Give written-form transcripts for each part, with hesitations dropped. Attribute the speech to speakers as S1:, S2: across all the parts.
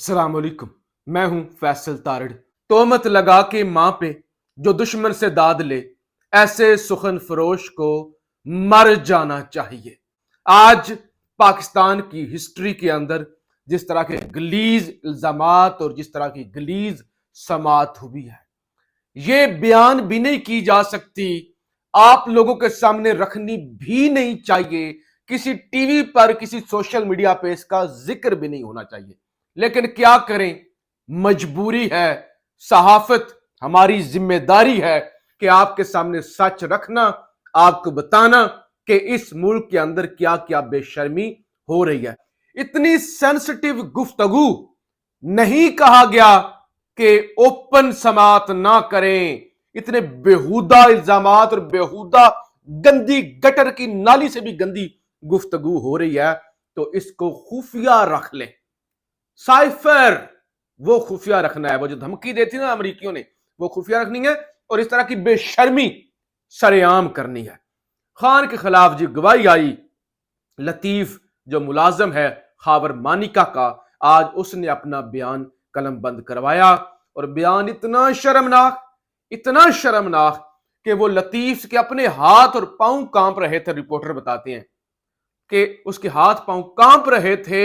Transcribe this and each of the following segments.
S1: السلام علیکم، میں ہوں فیصل تارڑ۔ تہمت لگا کے ماں پہ جو دشمن سے داد لے، ایسے سخن فروش کو مر جانا چاہیے۔ آج پاکستان کی ہسٹری کے اندر جس طرح کے غلیظ الزامات اور جس طرح کی غلیظ سماعت ہوئی ہے، یہ بیان بھی نہیں کی جا سکتی، آپ لوگوں کے سامنے رکھنی بھی نہیں چاہیے، کسی ٹی وی پر کسی سوشل میڈیا پہ اس کا ذکر بھی نہیں ہونا چاہیے، لیکن کیا کریں، مجبوری ہے۔ صحافت ہماری ذمہ داری ہے کہ آپ کے سامنے سچ رکھنا، آپ کو بتانا کہ اس ملک کے اندر کیا کیا بے شرمی ہو رہی ہے۔ اتنی سینسٹیو گفتگو نہیں کہا گیا کہ اوپن سماعت نہ کریں، اتنے بیہودہ الزامات اور بیہودہ گندی گٹر کی نالی سے بھی گندی گفتگو ہو رہی ہے، تو اس کو خفیہ رکھ لیں۔ سائفر وہ خفیہ رکھنا ہے، وہ جو دھمکی دیتی نا امریکیوں نے، وہ خفیہ رکھنی ہے، اور اس طرح کی بے شرمی سر عام کرنی ہے۔ خان کے خلاف جی گواہی آئی، لطیف جو ملازم ہے خاور مانیکا کا، آج اس نے اپنا بیان قلم بند کروایا، اور بیان اتنا شرمناک کہ وہ لطیف کے اپنے ہاتھ اور پاؤں کانپ رہے تھے۔ رپورٹر بتاتے ہیں کہ اس کے ہاتھ پاؤں کانپ رہے تھے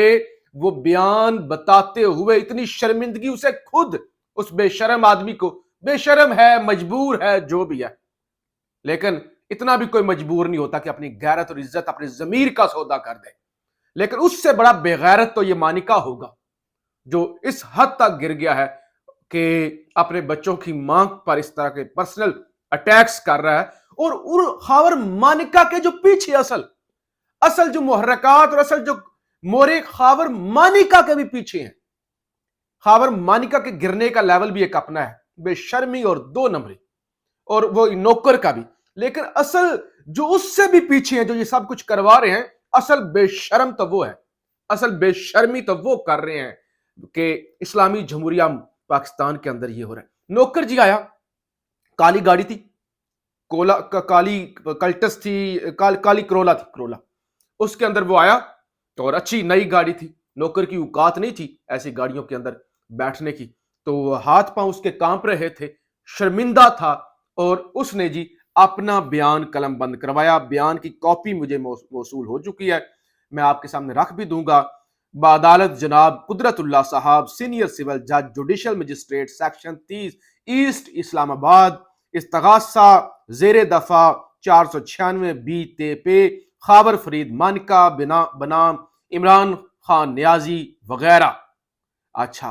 S1: وہ بیان بتاتے ہوئے، اتنی شرمندگی اسے خود، اس بے شرم آدمی کو، بے شرم ہے، مجبور ہے، جو بھی ہے، لیکن اتنا بھی کوئی مجبور نہیں ہوتا کہ اپنی غیرت اور عزت، اپنے ضمیر کا سودا کر دے۔ لیکن اس سے بڑا بے غیرت تو یہ مانیکا ہوگا جو اس حد تک گر گیا ہے کہ اپنے بچوں کی ماں پر اس طرح کے پرسنل اٹیکس کر رہا ہے، اور خاور مانیکا کے جو پیچھے اصل جو محرکات اور اصل جو مورے خاور مانیکا کے بھی پیچھے ہیں۔ خاور مانیکا کے گرنے کا لیول بھی ایک اپنا ہے، بے شرمی اور دو نمبری، اور وہ نوکر کا بھی، لیکن اصل جو اس سے بھی پیچھے ہیں، جو یہ سب کچھ کروا رہے ہیں، اصل بے شرم تو وہ ہے، اصل بے شرمی تو وہ کر رہے ہیں کہ اسلامی جمہوریہ پاکستان کے اندر یہ ہو رہا ہے۔ نوکر جی آیا، کالی گاڑی تھی، کالی کلٹس تھی، کالی کرولا، اس کے اندر وہ آیا، اور اچھی نئی گاڑی تھی، نوکر کی اوقات نہیں تھی ایسی گاڑیوں کے اندر بیٹھنے کی، تو ہاتھ پاؤں اس کے کانپ رہے تھے، شرمندہ تھا، اور اس نے جی اپنا بیان قلم بند کروایا۔ بیان کی کاپی مجھے موصول ہو چکی ہے، میں آپ کے سامنے رکھ بھی دوں گا۔ بعدالت جناب قدرت اللہ صاحب، سینئر سول جج، جوڈیشل مجسٹریٹ، سیکشن 30 ایسٹ اسلام آباد، استغاثہ زیر دفعہ 496 بی تے پے خاور فرید مانیکا بنام عمران خان نیازی وغیرہ۔ اچھا،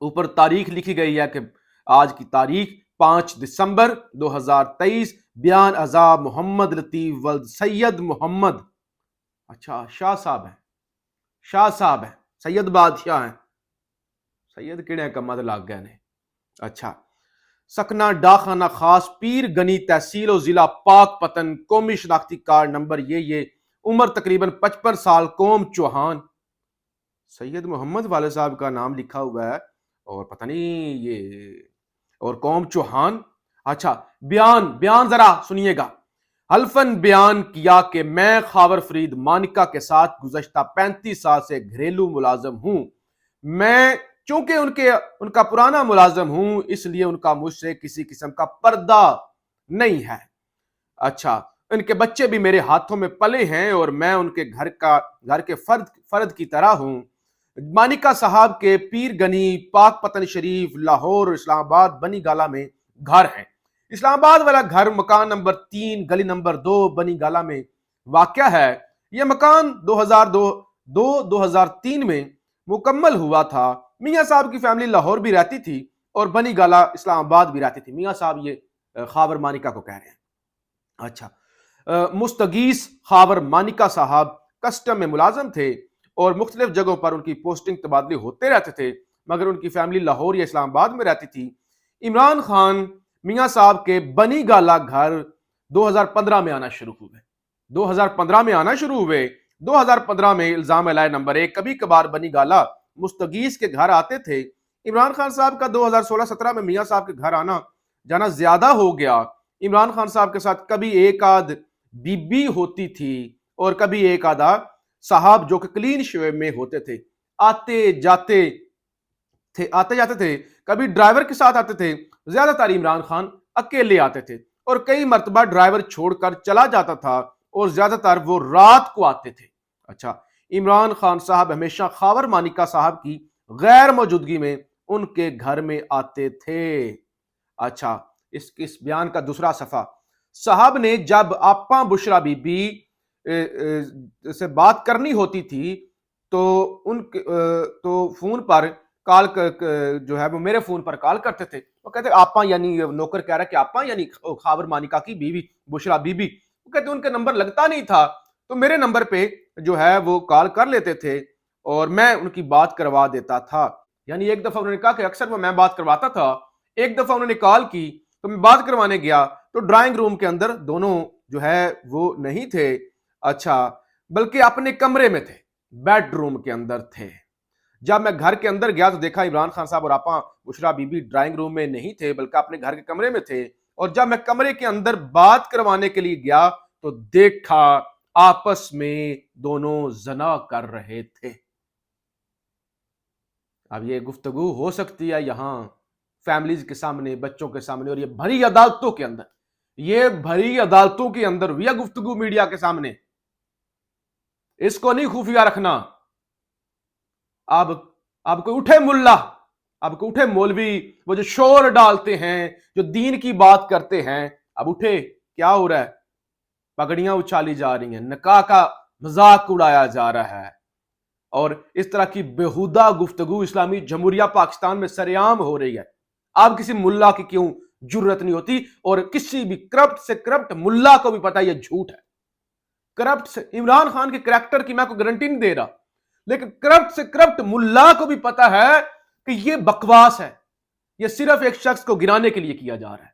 S1: اوپر تاریخ لکھی گئی ہے کہ آج کی تاریخ 5 دسمبر 2023، بیان ازا محمد لطیف ولد سید محمد، اچھا شاہ صاحب ہیں، سید بادشاہ ہیں، سید کیڑے کمت لگ گئے نے۔ اچھا، سکنہ ڈاخانہ خاص پیر گنی تحصیل و ضلع پاک پتن، قومی شناختی کارڈ نمبر یہ عمر تقریباً 55 سال، قوم چوہان۔ سید محمد والد صاحب کا نام لکھا ہوا ہے اور پتہ نہیں یہ، اور قوم چوہان۔ اچھا، بیان ذرا سنیے گا۔ حلفاً بیان کیا کہ میں خاور فرید مانیکا کے ساتھ گزشتہ 35 سال سے گھریلو ملازم ہوں، میں چونکہ ان کا پرانا ملازم ہوں، اس لیے ان کا مجھ سے کسی قسم کا پردہ نہیں ہے۔ اچھا، ان کے بچے بھی میرے ہاتھوں میں پلے ہیں اور میں ان کے گھر کے فرد کی طرح ہوں۔ مانیکا صاحب کے پیر گنی، پاک پتن شریف، لاہور، اسلام آباد، بنی گالہ میں گھر ہیں۔ اسلام آباد والا گھر مکان نمبر 3 گلی نمبر 2 بنی گالہ میں واقع ہے۔ یہ مکان 2003 میں مکمل ہوا تھا۔ میاں صاحب کی فیملی لاہور بھی رہتی تھی اور بنی گالہ اسلام آباد بھی رہتی تھی۔ میاں صاحب یہ خاور مانیکا کو کہہ رہے ہیں۔ اچھا، مستغیث خاور مانیکا صاحب کسٹم میں ملازم تھے اور مختلف جگہوں پر ان کی پوسٹنگ تبادلے ہوتے رہتے تھے، مگر ان کی فیملی لاہور یا اسلام آباد میں رہتی تھی۔ عمران خان میاں صاحب کے بنی گالہ گھر 2015 میں آنا شروع ہوئے۔ 2015 میں الزام علیہ نمبر 1، کبھی کبھار بنی گالہ مستغیث کے گھر آتے تھے۔ عمران خان صاحب کا 2016-17 میں میاں صاحب کے گھر آنا جانا زیادہ ہو گیا۔ عمران خان صاحب کے ساتھ کبھی ایک آدھ بی بی ہوتی تھی اور کبھی ایک آدھا صاحب جو کہ کلین شیو میں ہوتے تھے، آتے جاتے تھے آتے جاتے تھے، کبھی ڈرائیور کے ساتھ آتے تھے، زیادہ تر عمران خان اکیلے آتے تھے، اور کئی مرتبہ ڈرائیور چھوڑ کر چلا جاتا تھا اور زیادہ تر وہ رات کو آتے تھے۔ اچھا، عمران خان صاحب ہمیشہ خاور مانیکا صاحب کی غیر موجودگی میں ان کے گھر میں آتے تھے۔ اچھا، اس بیان کا دوسرا صفحہ، صاحب نے جب آپا بشرا بی بی سے بات کرنی ہوتی تھی تو تو فون پر کال جو ہے وہ میرے فون پر کال کرتے تھے، وہ کہتے آپا، یعنی نوکر کہہ رہا ہے کہ آپا یعنی خاور مانیکا کی بیوی بشرا بی بی، وہ کہتے ان کے نمبر لگتا نہیں تھا تو میرے نمبر پہ جو ہے وہ کال کر لیتے تھے اور میں ان کی بات کروا دیتا تھا۔ یعنی ایک دفعہ انہوں نے کہا کہ اکثر وہ میں بات کرواتا تھا، ایک دفعہ انہوں نے کال کی تو میں بات کروانے گیا تو ڈرائنگ روم کے اندر دونوں جو ہے وہ نہیں تھے، اچھا، بلکہ اپنے کمرے میں تھے، بیڈ روم کے اندر تھے۔ جب میں گھر کے اندر گیا تو دیکھا عمران خان صاحب اور آپا بشرا بی بی ڈرائنگ روم میں نہیں تھے بلکہ اپنے گھر کے کمرے میں تھے، اور جب میں کمرے کے اندر بات کروانے کے لیے گیا تو دیکھا آپس میں دونوں زنا کر رہے تھے۔ اب یہ گفتگو ہو سکتی ہے یہاں فیملیز کے سامنے، بچوں کے سامنے، اور یہ بھری عدالتوں کے اندر، یہ بھری عدالتوں کے اندر ہوئی ہے گفتگو میڈیا کے سامنے، اس کو نہیں خفیہ رکھنا۔ اب کوئی اٹھے ملا، اب کوئی اٹھے مولوی، وہ جو شور ڈالتے ہیں، جو دین کی بات کرتے ہیں، اب اٹھے، کیا ہو رہا ہے؟ پگڑیاں اچھالی جا رہی ہیں، نکاح کا مذاق اڑایا جا رہا ہے، اور اس طرح کی بےہودہ گفتگو اسلامی جمہوریہ پاکستان میں سر عام ہو رہی ہے۔ اب کسی ملا کی کیوں جرت نہیں ہوتی، اور کسی بھی کرپٹ سے کرپٹ ملا کو بھی پتا یہ جھوٹ ہے۔ کرپٹ سے عمران خان کے کریکٹر کی میں کوئی گارنٹی نہیں دے رہا، لیکن کرپٹ سے کرپٹ ملا کو بھی پتا ہے کہ یہ بکواس ہے، یہ صرف ایک شخص کو گرانے کے لیے کیا جا رہا ہے،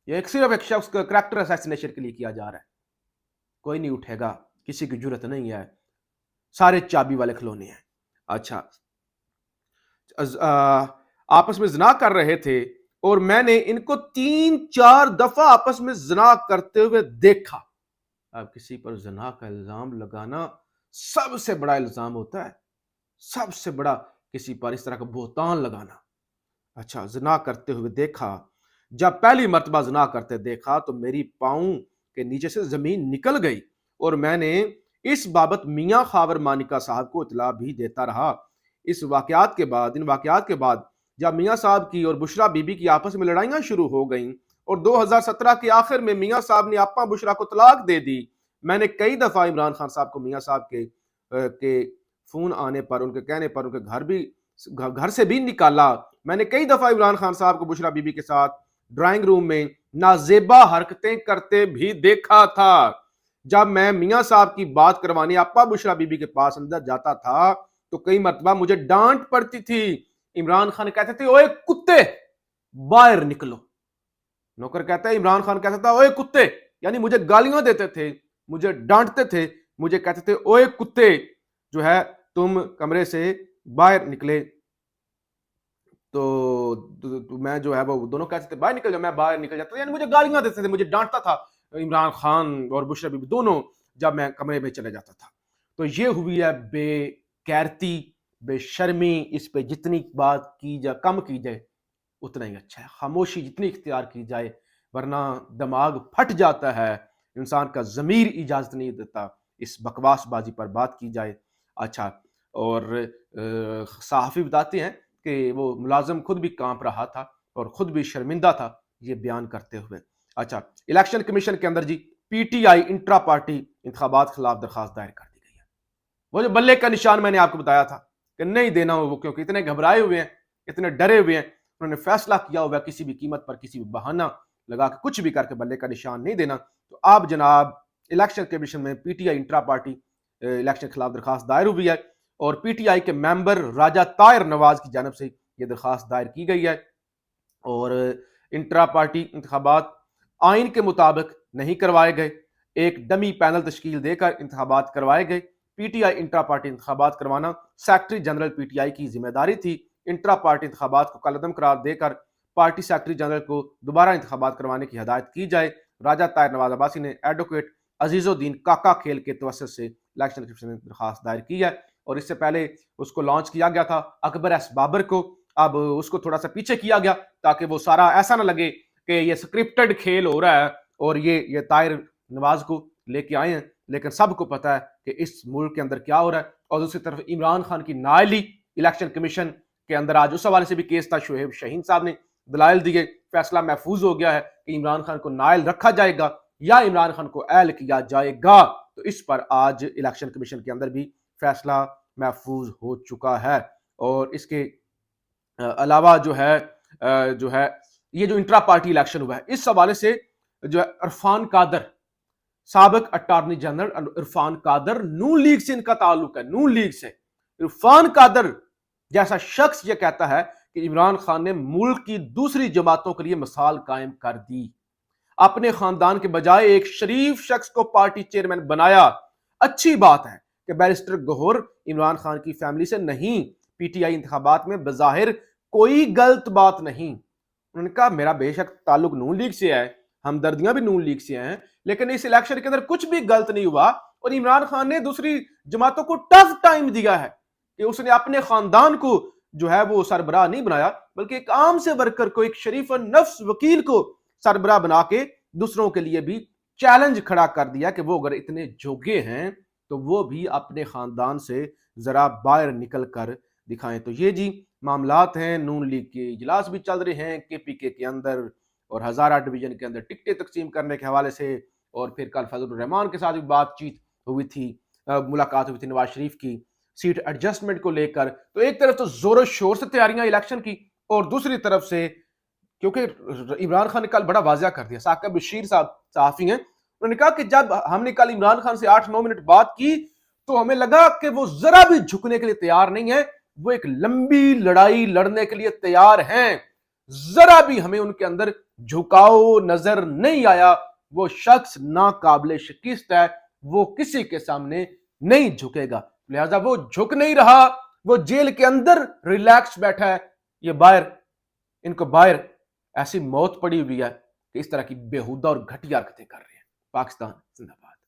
S1: یہ صرف ایک شخص کا کریکٹر اسیسینیشن کے لیے کیا جا رہا ہے۔ کوئی نہیں اٹھے گا، کسی کی جرت نہیں ہے، سارے چابی والے کھلونے ہیں۔ اچھا، آپس میں زنا کر رہے تھے اور میں نے ان کو 3-4 دفعہ آپس میں زنا کرتے ہوئے دیکھا۔ اب کسی پر زنا کا الزام لگانا سب سے بڑا الزام ہوتا ہے، سب سے بڑا کسی پر اس طرح کا بہتان لگانا۔ اچھا، زنا کرتے ہوئے دیکھا، جب پہلی مرتبہ زنا کرتے دیکھا تو میری پاؤں کے نیچے سے زمین نکل گئی اور میں نے اس بابت میاں خاور مانیکا صاحب کو اطلاع بھی دیتا رہا۔ ان واقعات کے بعد جب میاں صاحب کی اور بشرا بی بی کی آپس میں لڑائیاں شروع ہو گئیں اور 2017 کے آخر میں میاں صاحب نے آپا بشرا کو طلاق دے دی، میں نے کئی دفعہ عمران خان صاحب کو میاں صاحب کے فون آنے پر، ان کے کہنے پر، ان کے گھر سے بھی نکالا۔ میں نے کئی دفعہ عمران خان صاحب کو بشرا بی بی کے ساتھ ڈرائنگ روم میں نازیبا حرکتیں کرتے بھی دیکھا تھا۔ جب میں میاں صاحب کی بات کروانے آپا بشرا بی بی کے پاس اندر جاتا تھا تو کئی مرتبہ مجھے ڈانٹ پڑتی تھی۔ عمران خان کہتے تھے اوئے کتے باہر نکلو، نوکر کہتا ہے عمران خان کہتا تھا اوئے کتے، یعنی مجھے گالیاں دیتے تھے، مجھے ڈانٹتے تھے، مجھے کہتے تھے اوئے کتے جو ہے تم کمرے سے باہر نکلے، تو میں جو ہے وہ دونوں کہتے تھے باہر نکل جاؤ، میں باہر نکل جاتا تھا، یعنی مجھے گالیاں دیتے تھے، مجھے ڈانٹتا تھا عمران خان اور بشرا بی بی دونوں جب میں کمرے میں چلے جاتا تھا۔ تو یہ ہوئی ہے بے غیرتی، بے شرمی، اس پہ جتنی بات کی جائے، کم کی جائے اتنا ہی اچھا ہے، خاموشی جتنی اختیار کی جائے، ورنہ دماغ پھٹ جاتا ہے، انسان کا ضمیر اجازت نہیں دیتا اس بکواس بازی پر بات کی جائے۔ اچھا، اور صحافی بتاتے ہیں کہ وہ ملازم خود بھی کانپ رہا تھا اور خود بھی شرمندہ تھا یہ بیان کرتے ہوئے۔ اچھا، الیکشن کمیشن کے اندر G P T I intra party انتخابات خلاف درخواست دائر کر دی گئی ہے۔ وہ جو بلے کا نشان میں نے آپ کو بتایا تھا کہ نہیں دینا وہ، کیونکہ اتنے گھبرائے ہوئے ہیں، اتنے ڈرے ہوئے ہیں، انہوں نے فیصلہ کیا ہوا کسی بھی قیمت پر، کسی بھی بہانہ لگا کے کچھ بھی کر کے بلے کا نشان نہیں دینا۔ تو آپ جناب الیکشن کمیشن میں پی T I intra party election خلاف درخواست دائر ہوئی ہے اور پی ٹی آئی کے ممبر راجہ طاہر نواز کی جانب سے یہ درخواست دائر کی گئی ہے، اور انٹرا پارٹی انتخابات آئین کے مطابق نہیں کروائے گئے، ایک ڈمی پینل تشکیل دے کر انتخابات کروائے گئے۔ پی ٹی آئی انٹرا پارٹی انتخابات کروانا سیکرٹری جنرل پی ٹی آئی کی ذمہ داری تھی۔ انٹرا پارٹی انتخابات کو کالعدم قرار دے کر پارٹی سیکرٹری جنرل کو دوبارہ انتخابات کروانے کی ہدایت کی جائے۔ راجہ طاہر نواز عباسی نے ایڈوکیٹ عزیز الدین کاکا کھیل کے توسط سے الیکشن کمیشن میں درخواست دائر کی ہے۔ اور اس سے پہلے اس کو لانچ کیا گیا تھا اکبر ایس بابر کو، اب اس کو تھوڑا سا پیچھے کیا گیا تاکہ وہ سارا ایسا نہ لگے کہ یہ سکرپٹڈ کھیل ہو رہا ہے اور یہ طاہر نواز کو لے کے آئے ہیں، لیکن سب کو پتا ہے کہ اس ملک کے اندر کیا ہو رہا ہے۔ اور دوسری طرف عمران خان کی نااہلی، الیکشن کمیشن کے اندر آج اس حوالے سے بھی کیس تھا، شعیب شاہین صاحب نے دلائل دیے، فیصلہ محفوظ ہو گیا ہے کہ عمران خان کو نائل رکھا جائے گا یا عمران خان کو اہل کیا جائے گا، تو اس پر آج الیکشن کمیشن کے اندر بھی فیصلہ محفوظ ہو چکا ہے۔ اور اس کے علاوہ جو ہے یہ جو انٹرا پارٹی الیکشن ہوا ہے، اس حوالے سے جو ہے عرفان قادر، سابق اٹارنی جنرل عرفان قادر، نون لیگ سے ان کا تعلق ہے، نون لیگ سے۔ عرفان قادر جیسا شخص یہ کہتا ہے کہ عمران خان نے ملک کی دوسری جماعتوں کے لیے مثال قائم کر دی، اپنے خاندان کے بجائے ایک شریف شخص کو پارٹی چیئرمین بنایا۔ اچھی بات ہے کہ بیرسٹر گوہر عمران خان کی فیملی سے نہیں، پی ٹی آئی انتخابات میں بظاہر کوئی غلط بات نہیں۔ انہوں نے کہا میرا بے شک تعلق نون لیگ سے ہے، ہمدردیاں بھی نون لیگ سے ہیں، لیکن اس الیکشن کے اندر کچھ بھی غلط نہیں ہوا، اور عمران خان نے دوسری جماعتوں کو ٹف ٹائم دیا ہے کہ اس نے اپنے خاندان کو جو ہے وہ سربراہ نہیں بنایا، بلکہ ایک عام سے ورکر کو، ایک شریف النفس وکیل کو سربراہ بنا کے دوسروں کے لیے بھی چیلنج کھڑا کر دیا کہ وہ اگر اتنے جوگے ہیں تو وہ بھی اپنے خاندان سے ذرا باہر نکل کر دکھائیں۔ تو یہ جی معاملات ہیں، نون لیگ کے اجلاس بھی چل رہے ہیں کے پی کے اندر، اور ہزارہ ڈویژن کے اندر ٹکٹیں تقسیم کرنے کے حوالے سے، اور پھر کل فضل الرحمان کے ساتھ بھی بات چیت ہوئی تھی، ملاقات ہوئی تھی نواز شریف کی سیٹ ایڈجسٹمنٹ کو لے کر۔ تو ایک طرف تو زور و شور سے تیاریاں الیکشن کی، اور دوسری طرف سے کیونکہ عمران خان نے کل بڑا واضح کر دیا، ثاقب بشیر صاحب صحافی ہیں، انہوں نے کہا کہ جب ہم نے کل عمران خان سے 8-9 منٹ بات کی تو ہمیں لگا کہ وہ ذرا بھی جھکنے کے لیے تیار نہیں ہے، وہ ایک لمبی لڑائی لڑنے کے لیے تیار ہیں، ذرا بھی ہمیں ان کے اندر جھکاؤ نظر نہیں آیا، وہ شخص ناقابل شکست ہے، وہ کسی کے سامنے نہیں جھکے گا، لہذا وہ جھک نہیں رہا، وہ جیل کے اندر ریلیکس بیٹھا ہے، یہ باہر ان کو باہر ایسی موت پڑی ہوئی ہے کہ اس طرح کی بےہودہ اور گھٹیا حرکتیں کر رہے ہیں۔ پاکستان زندہ باد۔